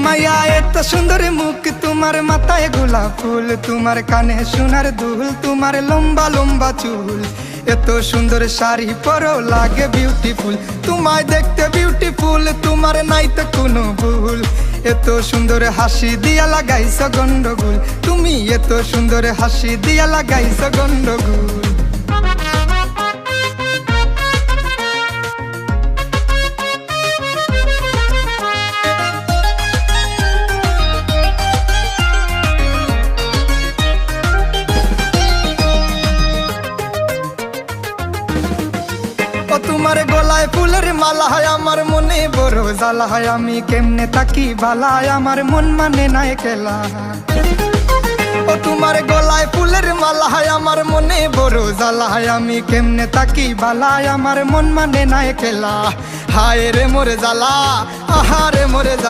মাইয়া এত সুন্দর মুখ, তোমার মাথায় গোলাপ ফুল, তোমার কানে সোনার দুল, তোমার লম্বা লম্বা চুল, এত সুন্দর শাড়ি পরো লাগে বিউটিফুল। তোমায় দেখতে বিউটিফুল, তোমার নাই তো কোনো ভুল। এত সুন্দর হাসি দিয়া লাগাইছ গন্ডগোল, তুমি এত সুন্দর হাসি দিয়া লাগাইছ গন্ডগোল। তোমার গলায় ফুলের মালা হয়, আমার মনে বড় জ্বালা হয়, আমি কেমনে তাকি বালা, আমার মন মানে নাই খেলা। ও তোমার গলায় ফুলের মালা হয়, আমার মনে বড় জ্বালা হয়, আমি কেমনে তাকি বালা, আমার মন মানে নাই খেলা। হায় রে মোরে জ্বালা, আহা রে মোরে জ্বালা।